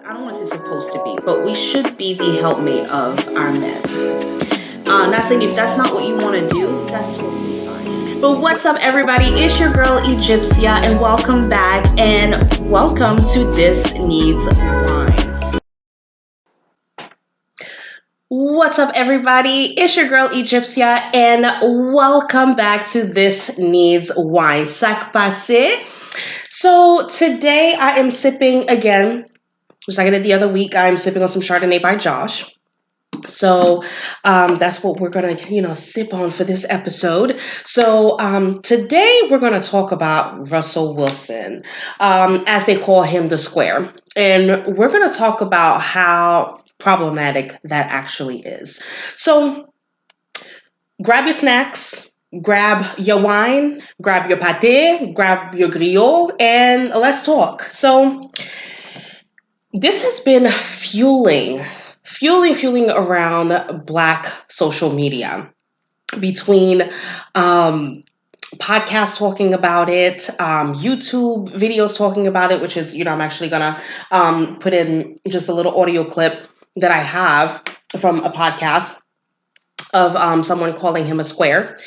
I don't want to say supposed to be, but we should be the helpmate of our men. Not saying if that's not what you want to do, that's totally fine. But what's up, everybody? It's your girl Egyptia, and welcome back, and welcome to This Needs Wine. What's up, everybody? It's your girl Egyptia, and welcome back to This Needs Wine. Sac passé. So today I am sipping again. Just like I did the other week, I'm sipping on some Chardonnay by Josh. So that's what we're going to, sip on for this episode. So today we're going to talk about Russell Wilson, as they call him, the Square. And we're going to talk about how problematic that actually is. So grab your snacks, grab your wine, grab your pâté, grab your griot, and let's talk. So this has been fueling around Black social media, between podcasts talking about it, YouTube videos talking about it, which is, I'm actually gonna put in just a little audio clip that I have from a podcast of someone calling him a square.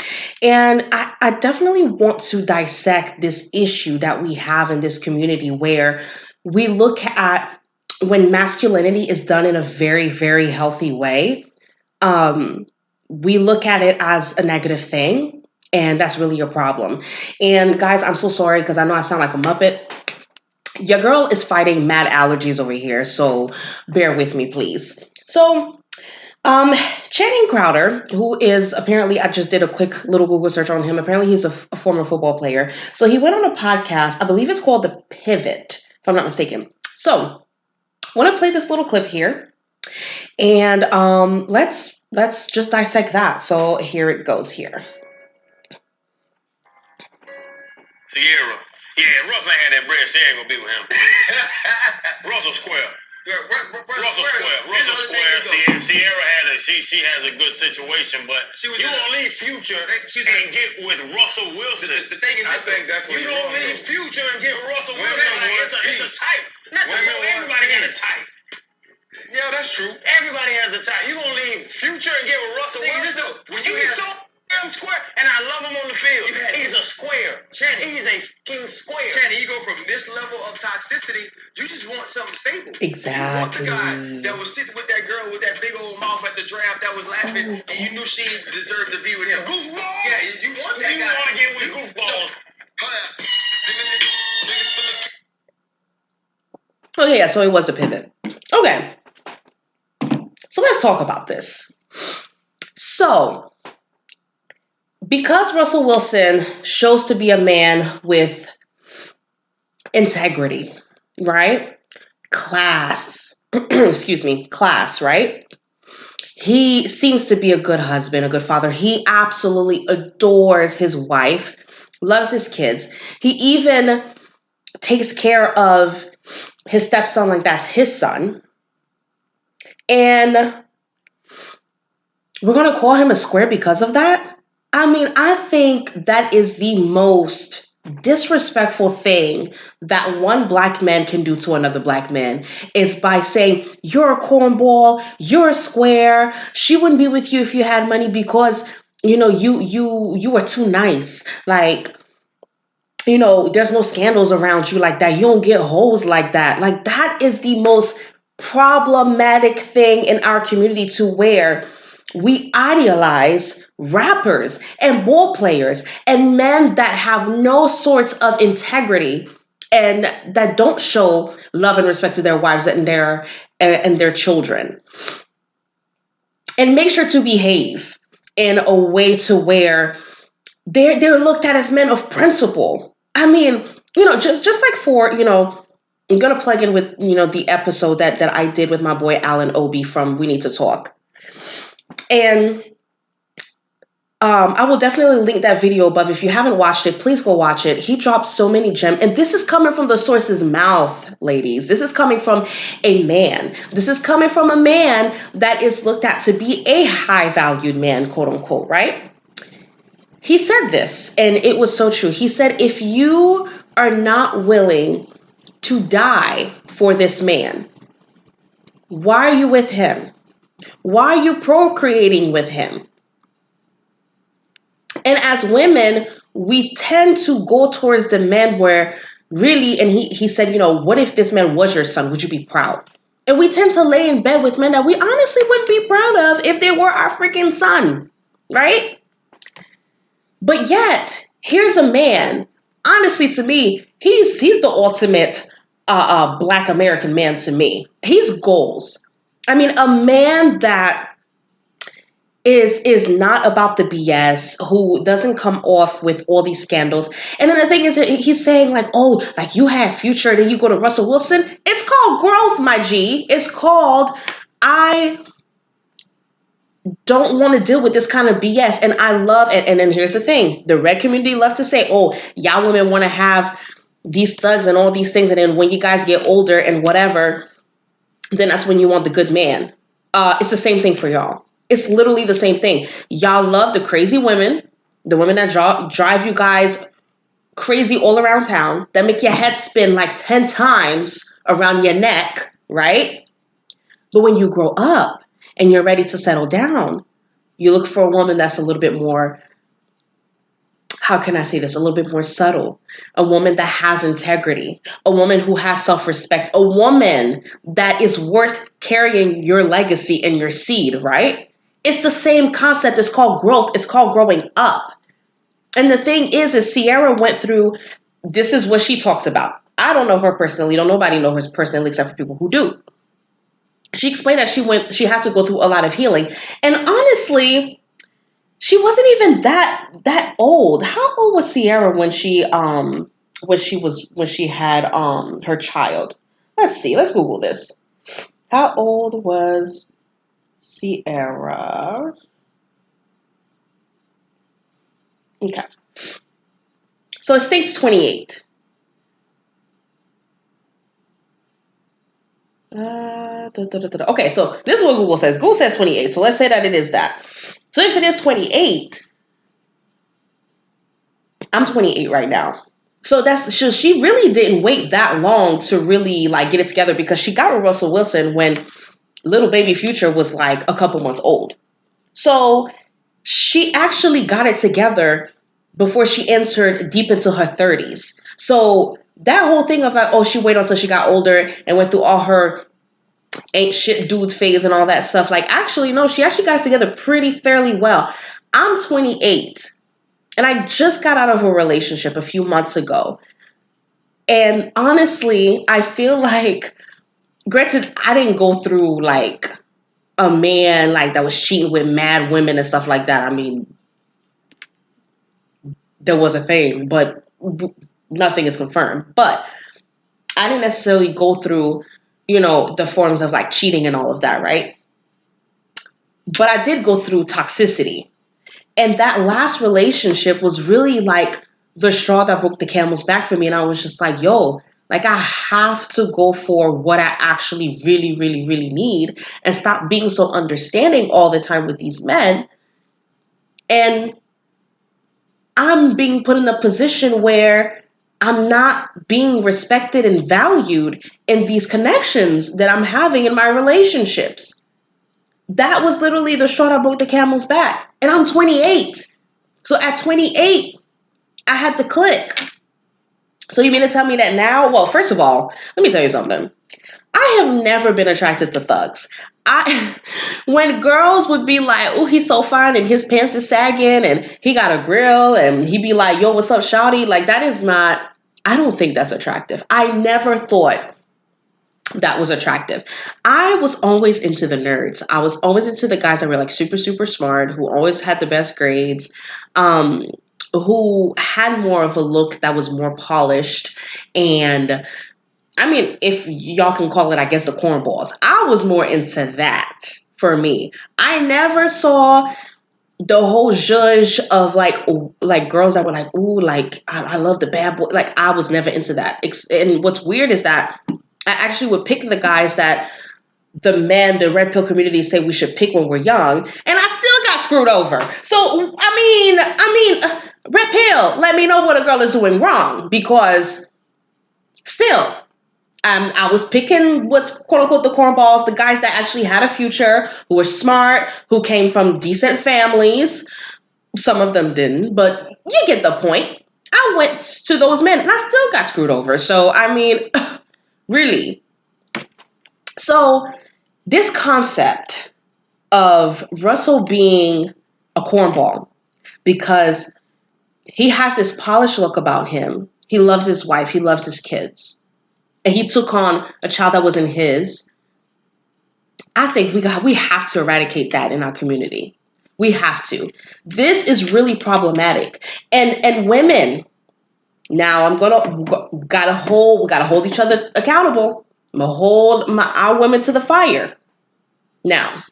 And I definitely want to dissect this issue that we have in this community, where we look at when masculinity is done in a very, very healthy way, we look at it as a negative thing, and that's really a problem. And guys, I'm so sorry because I know I sound like a Muppet. Your girl is fighting mad allergies over here, so bear with me, please. So, Channing Crowder, who is apparently, I just did a quick little Google search on him. Apparently, he's a former football player. So he went on a podcast, I believe it's called The Pivot, if I'm not mistaken. So I want to play this little clip here, and let's just dissect that. So here it goes here. Sierra. Yeah, Russell ain't had that bread. She ain't gonna be with him. Russell Square. Yeah, Russell Square. Sierra had she has a good situation, but you don't leave Future and get with Russell Wilson. The thing is, I think that's what you don't leave Future and get Russell Wilson. It's a type. Everybody got a type. Yeah, that's true. Everybody has a type. You gonna leave Future and get with Russell Wilson? When you He's so damn square, and I love him on the field. He's a square. Channing, He's a king square. Channing, you go from this level of toxicity, you just want something stable. Exactly. You want the guy that was sitting with that girl with that big old mouth at the draft that was laughing, and you knew she deserved to be with him. Goofball? Yeah, you want that guy. You want to get with Goofball. Okay, yeah, so it was The Pivot. Okay. So let's talk about this. So, because Russell Wilson shows to be a man with integrity, right? Class, right? He seems to be a good husband, a good father. He absolutely adores his wife, loves his kids. He even takes care of his stepson like that's his son. And we're going to call him a square because of that? I mean, I think that is the most disrespectful thing that one Black man can do to another Black man, is by saying, you're a cornball, you're a square, she wouldn't be with you if you had money because, you are too nice. Like, there's no scandals around you like that. You don't get hoes like that. Like, that is the most problematic thing in our community, to where we idealize rappers and ball players and men that have no sorts of integrity and that don't show love and respect to their wives and their children. And make sure to behave in a way to where they're looked at as men of principle. I mean, just like for, I'm going to plug in with, the episode that I did with my boy Alan Obi from We Need to Talk. And I will definitely link that video above. If you haven't watched it, please go watch it. He dropped so many gems. And this is coming from the source's mouth, ladies. This is coming from a man. This is coming from a man that is looked at to be a high-valued man, quote unquote, right? He said this, and it was so true. He said, if you are not willing to die for this man, Why are you with him? Why are you procreating with him? And as women, we tend to go towards the men where really, and he said, what if this man was your son? Would you be proud? And we tend to lay in bed with men that we honestly wouldn't be proud of if they were our freaking son, right? But yet, here's a man, honestly to me, he's the ultimate Black American man to me. He's goals. I mean, a man that is not about the BS, who doesn't come off with all these scandals. And then the thing is, he's saying like, oh, like you had Future, then you go to Russell Wilson. It's called growth, my G. It's called, I don't want to deal with this kind of BS. And I love it. And then here's the thing. The red community love to say, oh, y'all women want to have these thugs and all these things. And then when you guys get older and whatever, then that's when you want the good man. It's the same thing for y'all. It's literally the same thing. Y'all love the crazy women, the women that drive you guys crazy all around town, that make your head spin like 10 times around your neck, right? But when you grow up and you're ready to settle down, you look for a woman that's a little bit more, how can I say this? A little bit more subtle. A woman that has integrity. A woman who has self-respect. A woman that is worth carrying your legacy and your seed, right? It's the same concept. It's called growth. It's called growing up. And the thing is Ciara went through, this is what she talks about. I don't know her personally. Nobody know her personally except for people who do. She explained that she had to go through a lot of healing. And honestly, she wasn't even that old. How old was Ciara when she had her child? Let's see. Let's Google this. How old was Ciara? Okay. So it states 28. Okay, so this is what Google says. Google says 28. So let's say that it is that. So if it is 28, I'm 28 right now. So she really didn't wait that long to really like get it together, because she got with Russell Wilson when little baby Future was like a couple months old. So she actually got it together before she entered deep into her 30s. So that whole thing of like, oh, she waited until she got older and went through all her ain't shit dudes phase and all that stuff. Like, actually, no, she actually got it together pretty fairly well. I'm 28 and I just got out of a relationship a few months ago. And honestly, I feel like, granted, I didn't go through like a man like that was cheating with mad women and stuff like that. I mean, there was a thing, but nothing is confirmed. But I didn't necessarily go through, the forms of like cheating and all of that, right? But I did go through toxicity. And that last relationship was really like the straw that broke the camel's back for me. And I was just like, yo, like I have to go for what I actually really, really, really need and stop being so understanding all the time with these men. And I'm being put in a position where I'm not being respected and valued in these connections that I'm having in my relationships. That was literally the straw that broke the camel's back. And I'm 28. So at 28, I had to click. So you mean to tell me that now? Well, first of all, let me tell you something. I have never been attracted to thugs. When girls would be like, oh, he's so fine and his pants is sagging and he got a grill and he'd be like, yo, what's up, shawty? Like, that is not, I don't think that's attractive. I never thought that was attractive. I was always into the nerds. I was always into the guys that were like super, super smart, who always had the best grades, who had more of a look that was more polished. And I mean, if y'all can call it, I guess, the cornballs. I was more into that for me. I never saw the whole zhuzh of like girls that were like, ooh, like I love the bad boy. Like, I was never into that. And what's weird is that I actually would pick the guys that the red pill community say we should pick when we're young, and I still got screwed over. So I mean, red pill, let me know what a girl is doing wrong, because still, I was picking what's quote unquote the cornballs, the guys that actually had a future, who were smart, who came from decent families. Some of them didn't, but you get the point. I went to those men and I still got screwed over. So, I mean, really. So, this concept of Russell being a cornball because he has this polished look about him. He loves his wife. He loves his kids. And he took on a child that wasn't his. I think we have to eradicate that in our community. We have to. This is really problematic. And women, now we gotta hold each other accountable. I'm gonna hold our women to the fire. Now,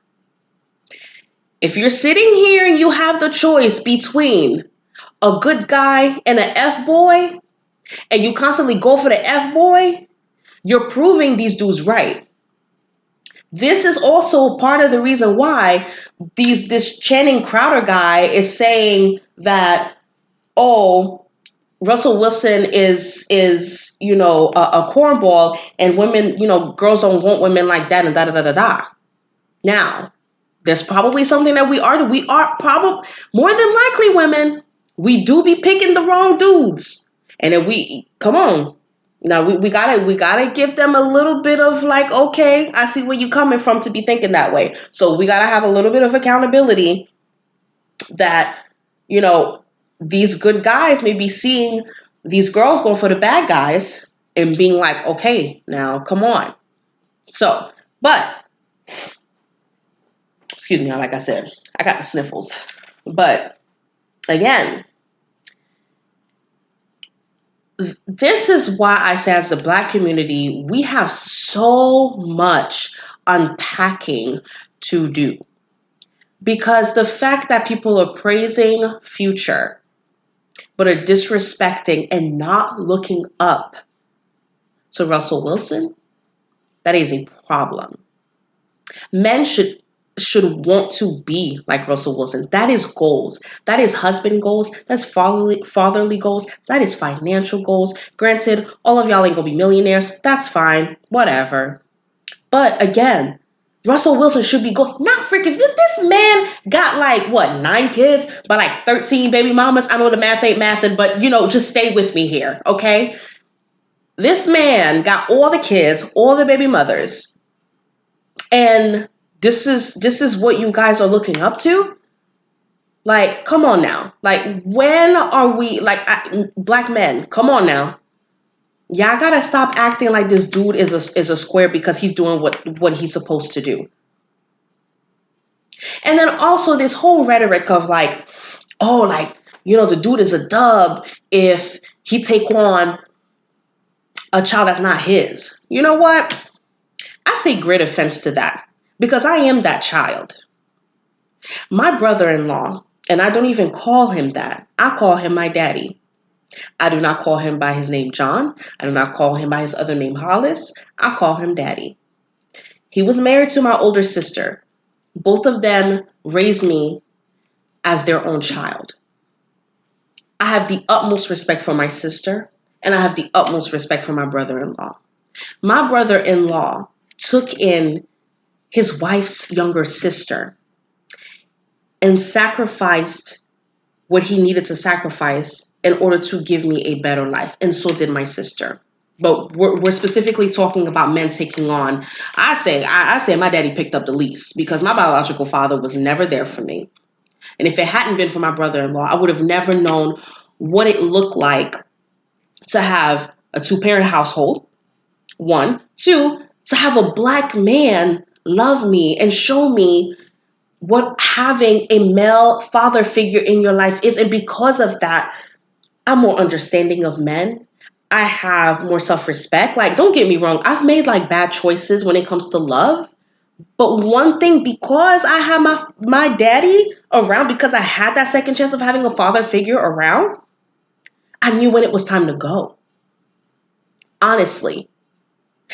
if you're sitting here and you have the choice between a good guy and an F-boy, and you constantly go for the F-boy, you're proving these dudes right. This is also part of the reason why this Channing Crowder guy is saying that, oh, Russell Wilson is a cornball, and women, girls don't want women like that, and da da da da da. Now, there's probably something that we are probably more than likely women. We do be picking the wrong dudes, and if come on. Now we gotta give them a little bit of like, okay, I see where you're coming from to be thinking that way. So we gotta have a little bit of accountability that, these good guys may be seeing these girls going for the bad guys and being like, okay, now come on. So, but excuse me, like I said, I got the sniffles. But again, this is why I say as the Black community, we have so much unpacking to do. Because the fact that people are praising Future, but are disrespecting and not looking up to Russell Wilson, that is a problem. Men should want to be like Russell Wilson. That is goals. That is husband goals. That's fatherly goals. That is financial goals. Granted, all of y'all ain't gonna be millionaires. That's fine. Whatever. But again, Russell Wilson should be goals. Not freaking. This man got 9 kids by 13 baby mamas. I know the math ain't mathing, but just stay with me here, okay? This man got all the kids, all the baby mothers, and this is what you guys are looking up to? Come on now. When are we, Black men, come on now. Y'all gotta stop acting like this dude is a square because he's doing what he's supposed to do. And then also this whole rhetoric of the dude is a dub if he take on a child that's not his. You know what? I take great offense to that. Because I am that child. My brother-in-law, and I don't even call him that. I call him my daddy. I do not call him by his name John. I do not call him by his other name Hollis. I call him daddy. He was married to my older sister. Both of them raised me as their own child. I have the utmost respect for my sister, and I have the utmost respect for my brother-in-law. My brother-in-law took in his wife's younger sister and sacrificed what he needed to sacrifice in order to give me a better life. And so did my sister. But we're specifically talking about men taking on. I say my daddy picked up the lease because my biological father was never there for me. And if it hadn't been for my brother-in-law, I would have never known what it looked like to have a 2-parent household. 1. 2, to have a Black man love me and show me what having a male father figure in your life is. And because of that, I'm more understanding of men. I have more self-respect. Don't get me wrong. I've made bad choices when it comes to love. But one thing, because I have my daddy around, because I had that second chance of having a father figure around, I knew when it was time to go. Honestly.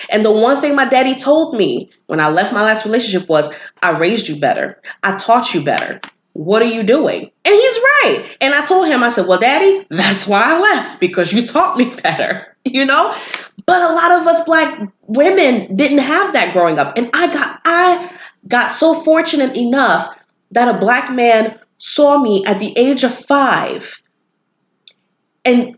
And the one thing my daddy told me when I left my last relationship was, I raised you better. I taught you better. What are you doing? And he's right. And I told him, I said, well, Daddy, that's why I left, because you taught me better. you know? But a lot of us black women didn't have that growing up. And I got so fortunate enough that a black man saw me at the age of 5 and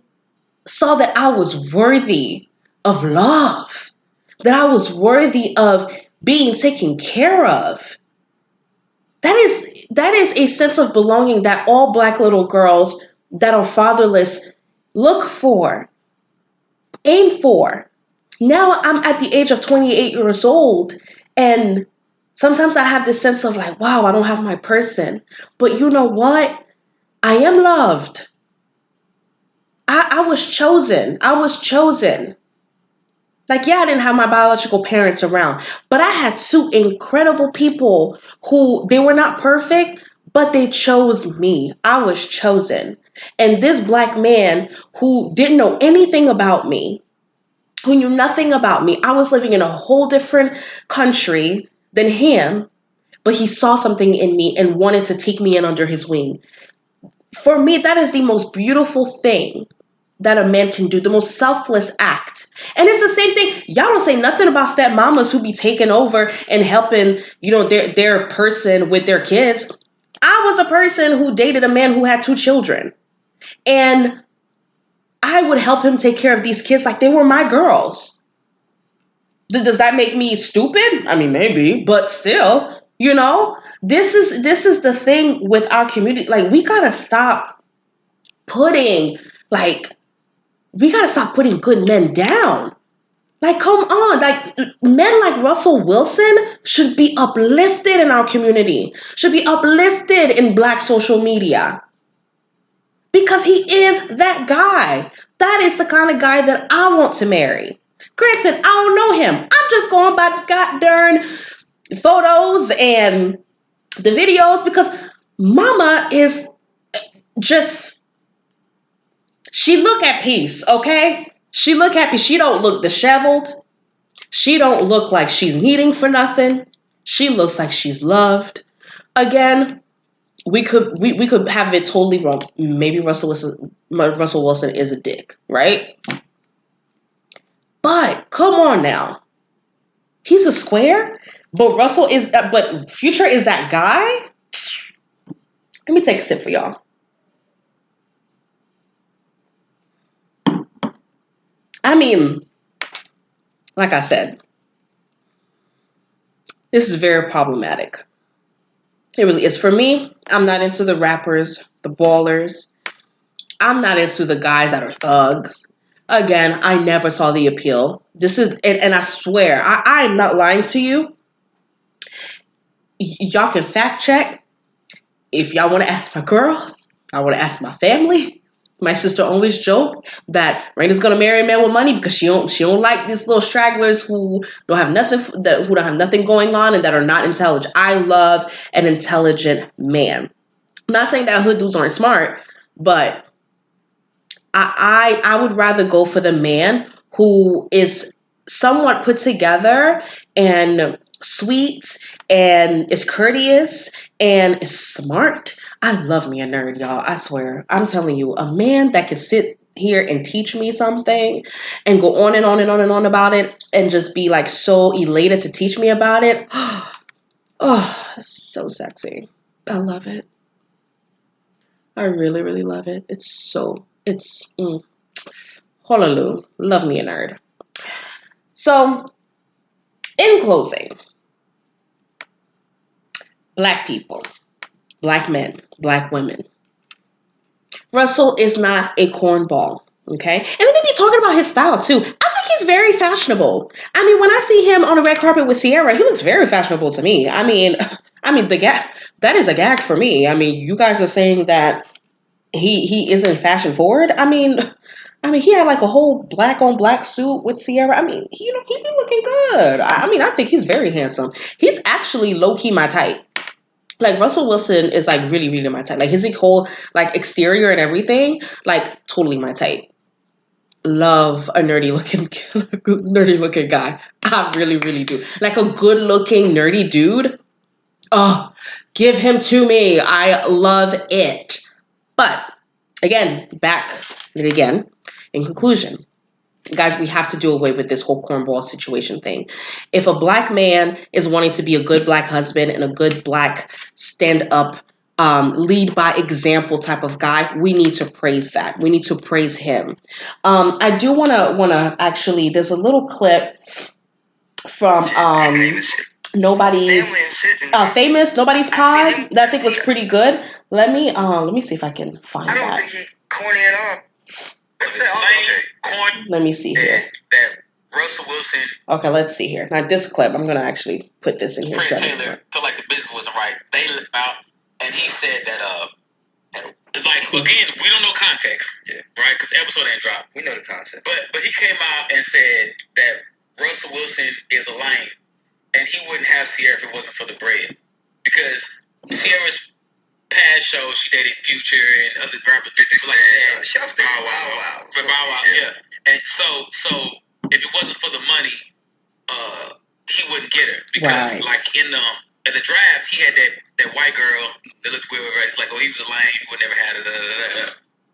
saw that I was worthy of love, that I was worthy of being taken care of. That is a sense of belonging that all black little girls that are fatherless look for, aim for. Now I'm at the age of 28 years old, and sometimes I have this sense of like, wow, I don't have my person. But you know what? I am loved. I was chosen. I was chosen. Like, yeah, I didn't have my biological parents around, but I had 2 incredible people who, they were not perfect, but they chose me. I was chosen. And this black man who didn't know anything about me, who knew nothing about me, I was living in a whole different country than him, but he saw something in me and wanted to take me in under his wing. For me, that is the most beautiful thing that a man can do, the most selfless act. And it's the same thing. Y'all don't say nothing about stepmamas who be taking over and helping, their person with their kids. I was a person who dated a man who had 2 children. And I would help him take care of these kids like they were my girls. Does that make me stupid? I mean, maybe, but still, this is the thing with our community. Like, we gotta stop putting good men down. Like, come on. Like, men like Russell Wilson should be uplifted in our community, should be uplifted in black social media. Because he is that guy. That is the kind of guy that I want to marry. Granted, I don't know him. I'm just going by the goddamn photos and the videos because mama is just, she look at peace, okay? She look happy. She don't look disheveled. She don't look like she's needing for nothing. She looks like she's loved. Again, we could have it totally wrong. Maybe Russell Wilson is a dick, right? But come on now, he's a square. But Future is that guy. Let me take a sip for y'all. I mean, like I said, this is very problematic. It really is. For me, I'm not into the rappers, the ballers. I'm not into the guys that are thugs. Again, I never saw the appeal. And I swear, I'm not lying to you. Y'all can fact check. If y'all want to ask my girls, I want to ask my family. My sister always joke that Raina's gonna marry a man with money because she don't like these little stragglers who don't have nothing going on and that are not intelligent. I love an intelligent man. I'm not saying that hood dudes aren't smart, but I would rather go for the man who is somewhat put together and sweet and is courteous and is smart. I love me a nerd, y'all. I swear. I'm telling you, a man that can sit here and teach me something and go on and on and on and on about it and just be like so elated to teach me about it. Oh, so sexy. I love it. I really, really love it. Hallelujah. Love me a nerd. So, in closing, black people, black men, black women. Russell is not a cornball, okay? And we be talking about his style too. I think he's very fashionable. I mean, when I see him on the red carpet with Ciara, he looks very fashionable to me. I mean, that is a gag for me. I mean, you guys are saying that he isn't fashion forward. I mean, he had like a whole black on black suit with Ciara. I mean, he be looking good. I think he's very handsome. He's actually low key my type. Like, Russell Wilson is like really, really my type. Like, his whole like exterior and everything, like totally my type. Love a nerdy looking guy. I really, really do. Like a good looking nerdy dude. Oh, give him to me. I love it. But again, in conclusion, guys, we have to do away with this whole cornball situation thing. If a black man is wanting to be a good black husband and a good black stand-up, lead by example type of guy, we need to praise that. We need to praise him. I do wanna actually. There's a little clip from Nobody's Famous Nobody's Pod that I think was pretty good. Let me see if I can find that. I don't think he corny at all. Corny. Let me see here. That Russell Wilson. Okay, let's see here. Now this clip, I'm gonna actually put this in here. Fred Taylor felt like the business wasn't right. They let out, and he said that like again, we don't know context, right? Because the episode ain't dropped. We know the context, but he came out and said that Russell Wilson is a lame, and he wouldn't have Ciara if it wasn't for the bread, because Ciara's past shows she dated Future and other rappers like that. Shouts to Bow Wow, yeah. And so if it wasn't for the money, he wouldn't get her, because like in the draft he had that white girl that looked weird. Right? It's like, oh, he was a lame, he would never had it.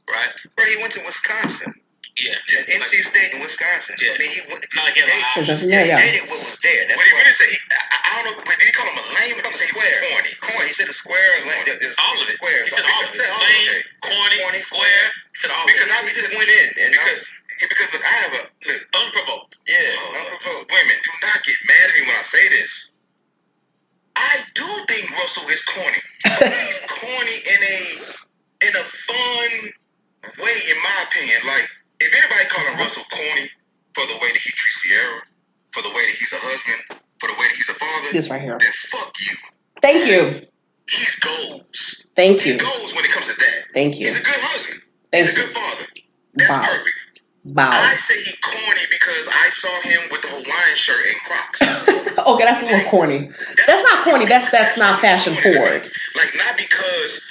Right? Bro, he went to Wisconsin. Yeah. NC State in Wisconsin. So, I mean, he went. He dated what was there. That's what he really said. I don't know. But did he call him a lame? Or did he say square? Corny. He said a square. All of it. Square. He said all of it. Lame, corny, square. He said all of it. Because I just went in. Because look, I have unprovoked. Yeah. Unprovoked. Women, do not get mad at me when I say this. I do think Russell is corny. But he's corny in a fun way, in my opinion. Like, if anybody calling Russell corny for the way that he treats Ciara, for the way that he's a husband, for the way that he's a father, this right here. Then fuck you. Thank you. He's goals. Thank you. He's goals when it comes to that. Thank you. He's a good husband. He's a good father. That's perfect. Wow. I say he corny because I saw him with the Hawaiian shirt and Crocs. Okay, that's a little corny. That's not corny. That's not fashion forward. Like, not because,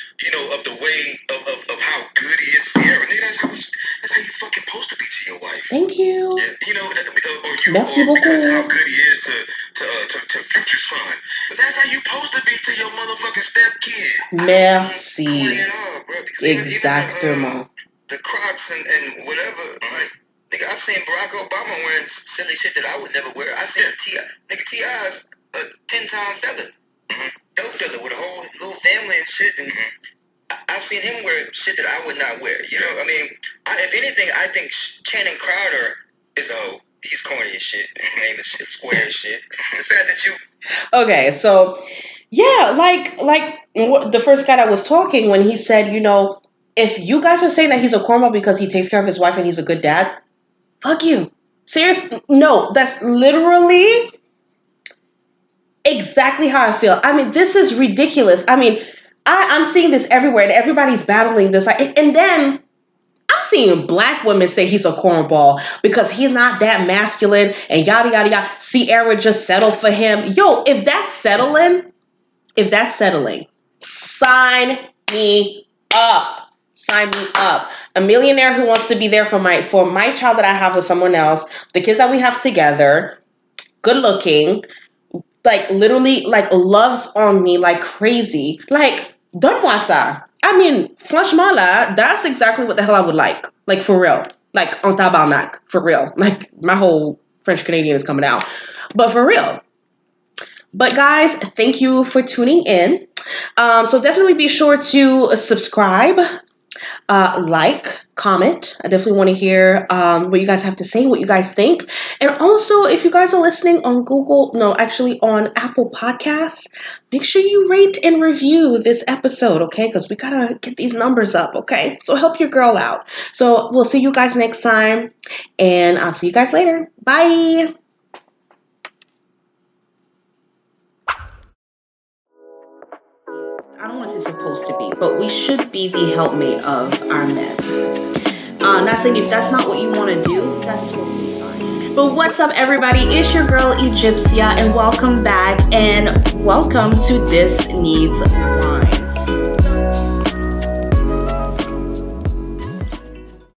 of the way of how good he is, Ciara. Nigga, that's how you fucking supposed to be to your wife. Thank you. Yeah, or because of how good he is to Future son. Because that's how you supposed to be to your motherfucking step kid. Merci. Exactement. The Crocs and whatever, like, nigga, I've seen Barack Obama wearing silly shit that I would never wear. I seen T.I. Nigga, T.I.'s a 10-time fella. Dope fella with a whole little family and shit. And I've seen him wear shit that I would not wear. You know, I mean, if anything, I think Channing Crowder is he's corny as shit. Name is shit, square as shit. The fact that you... Okay, so, yeah, like the first guy that was talking when he said, if you guys are saying that he's a cornball because he takes care of his wife and he's a good dad, fuck you. Seriously, no, that's literally exactly how I feel. I mean, this is ridiculous. I mean, I'm seeing this everywhere and everybody's battling this. And then I'm seeing black women say he's a cornball because he's not that masculine and yada, yada, yada. Ciara just settled for him. Yo, if that's settling, sign me up. Sign me up. A millionaire who wants to be there for my child that I have with someone else, the kids that we have together, good looking, like literally like loves on me like crazy. Like, donne-moi ça. I mean, franchement là, that's exactly what the hell I would like. Like, for real. Like, en tabarnak. For real. Like, my whole French Canadian is coming out. But for real. But guys, thank you for tuning in. So definitely be sure to subscribe. Like, comment. I definitely want to hear what you guys have to say, what you guys think. And also, if you guys are listening on on Apple Podcasts, make sure you rate and review this episode, okay? Because we gotta get these numbers up, okay? So help your girl out. So we'll see you guys next time, and I'll see you guys later. Bye! I don't want to say supposed to be, but we should be the helpmate of our men. Not saying if that's not what you want to do, that's totally fine. But what's up, everybody? It's your girl Egyptia, and welcome back, and welcome to This Needs One.